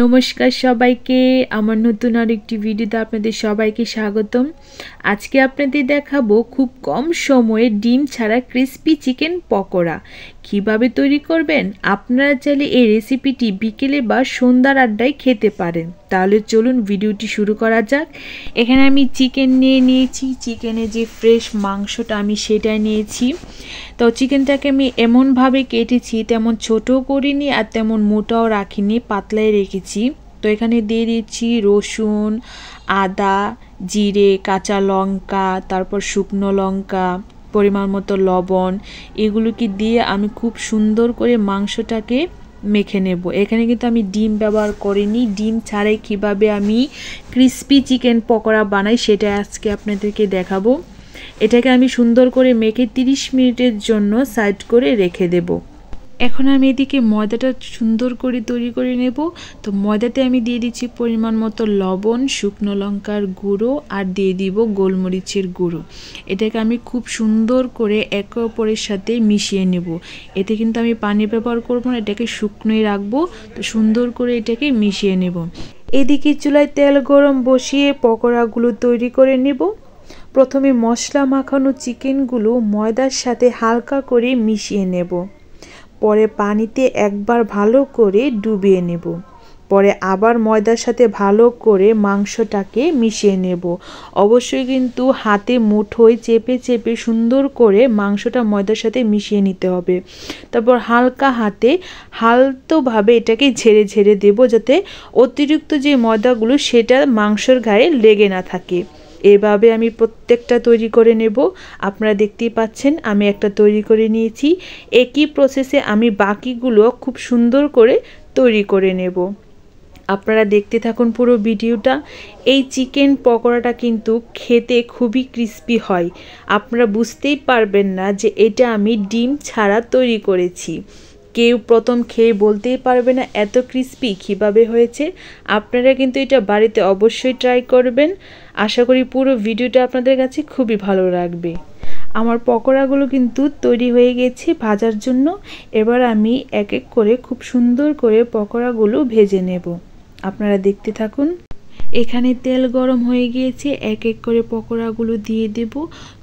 নমস্কার সবাইকে, আমার নতুন আরেকটি ভিডিওতে আপনাদের সবাইকে স্বাগতম। আজকে আপনাদের দেখাবো খুব কম সময়ে ডিম ছাড়া ক্রিস্পি চিকেন পকোড়া কিভাবে তৈরি করবেন। আপনারা চাইলে এই রেসিপিটি বিকেলে বা সন্ধ্যার আড্ডায় খেতে পারেন। তাহলে চলুন ভিডিওটি শুরু করা যাক। এখানে আমি চিকেন নিয়েছি, চিকেনের যে ফ্রেশ মাংসটা আমি সেটাই নিয়েছি। তো চিকেনটাকে আমি এমনভাবে কেটেছি, তেমন ছোটও করিনি আর তেমন মোটাও রাখিনি, পাতলাই রেখেছি। তো এখানে দিয়ে দিচ্ছি রসুন, আদা, জিরে, কাঁচা লঙ্কা, তারপর শুকনো লঙ্কা, পরিমাণ মতো লবণ, এগুলোকে দিয়ে আমি খুব সুন্দর করে মাংসটাকে মেখে নেব। এখানে কিন্তু আমি ডিম ব্যবহার করিনি। ডিম ছাড়াই কিভাবে আমি ক্রিস্পি চিকেন পকোড়া বানাই সেটা আজকে আপনাদেরকে দেখাবো। এটাকে আমি সুন্দর করে মেখে 30 মিনিটের জন্য সাইড করে রেখে দেব। এখন আমি এদিকে ময়দাটা সুন্দর করে তৈরি করে নেব। তো ময়দাতে আমি দিয়ে দিচ্ছি পরিমাণ মতো লবণ, শুকনো লঙ্কার গুঁড়ো আর দিয়ে দিব গোলমরিচের গুঁড়ো। এটাকে আমি খুব সুন্দর করে একে অপরের সাথে মিশিয়ে নেব। এতে কিন্তু আমি পানি ব্যবহার করব না, এটাকে শুকনোই রাখবো। তো সুন্দর করে এটাকে মিশিয়ে নেব। এদিকে চুলায় তেল গরম বসিয়ে পকোড়াগুলো তৈরি করে নেব। প্রথমে মশলা মাখানো চিকেনগুলো ময়দার সাথে হালকা করে মিশিয়ে নেব। পরে পানিতে একবার ভালো করে ডুবিয়ে নেব। পরে আবার ময়দার সাথে ভালো করে মাংসটাকে মিশিয়ে নেব। অবশ্যই কিন্তু হাতে মুঠোয় চেপে চেপে সুন্দর করে মাংসটা ময়দার সাথে মিশিয়ে নিতে হবে। তারপর হালকা হাতে হালতোভাবে এটাকে ঝেড়ে ঝেড়ে দেব, যাতে অতিরিক্ত যে ময়দাগুলো সেটা মাংসের গায়ে লেগে না থাকে। এভাবে আমি প্রত্যেকটা তৈরি করে নেব। আপনারা দেখতেই পাচ্ছেন আমি একটা তৈরি করে নিয়েছি। একই প্রসেসে আমি বাকিগুলো খুব সুন্দর করে তৈরি করে নেব। আপনারা দেখতে থাকুন পুরো ভিডিওটা। এই চিকেন পকোড়াটা কিন্তু খেতে খুবই ক্রিস্পি হয়। আপনারা বুঝতেই পারবেন না যে এটা আমি ডিম ছাড়া তৈরি করেছি। কেউ প্রথম খেয়ে বলতেই পারবে না এত ক্রিস্পি কীভাবে হয়েছে। আপনারা কিন্তু এটা বাড়িতে অবশ্যই ট্রাই করবেন। আশা করি পুরো ভিডিওটা আপনাদের কাছে খুবই ভালো লাগবে। আমার পকোড়াগুলো কিন্তু তৈরি হয়ে গেছে ভাজার জন্য। এবার আমি এক এক করে খুব সুন্দর করে পকোড়াগুলো ভেজে নেব। আপনারা দেখতে থাকুন। এখানে তেল গরম হয়ে গিয়েছে, এক এক করে পকোড়াগুলো দিয়ে দেব।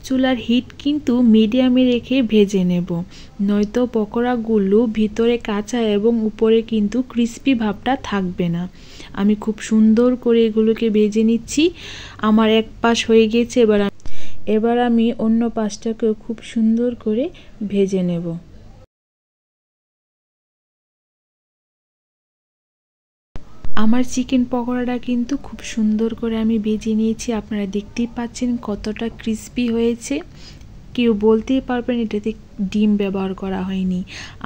চুলার হিট কিন্তু মিডিয়ামে রেখে ভেজে নেব, নয়তো পকোড়াগুলো ভিতরে কাঁচা এবং উপরে কিন্তু ক্রিস্পি ভাবটা থাকবে না। আমি খুব সুন্দর করে এগুলোকে ভেজে নিচ্ছি। আমার এক পাশ হয়ে গেছে, এবার আমি অন্য পাশটাকেও খুব সুন্দর করে ভেজে নেব। আমার চিকেন পকোড়াটা কিন্তু খুব সুন্দর করে আমি ভেজে নিয়েছি। আপনারা দেখতেই পাচ্ছেন কতটা ক্রিস্পি হয়েছে। কেউ বলতেই পারবেন এটাতে ডিম ব্যবহার করা হয়নি।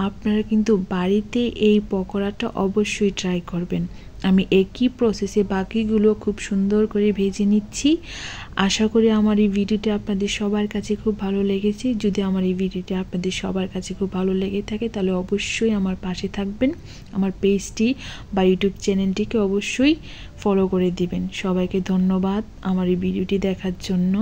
আপনারা কিন্তু বাড়িতে এই পকোড়াটা অবশ্যই ট্রাই করবেন। আমি একই প্রসেসে বাকিগুলো খুব সুন্দর করে ভেজে নিচ্ছি। আশা করি আমার এই ভিডিওটা আপনাদের সবার কাছে খুব ভালো লেগেছে। যদি আমার এই ভিডিওটা আপনাদের সবার কাছে খুব ভালো লেগে থাকে তাহলে অবশ্যই আমার পাশে থাকবেন। আমার পেজটি বা ইউটিউব চ্যানেলটিকে অবশ্যই ফলো করে দিবেন। সবাইকে ধন্যবাদ আমার এই ভিডিওটি দেখার জন্য।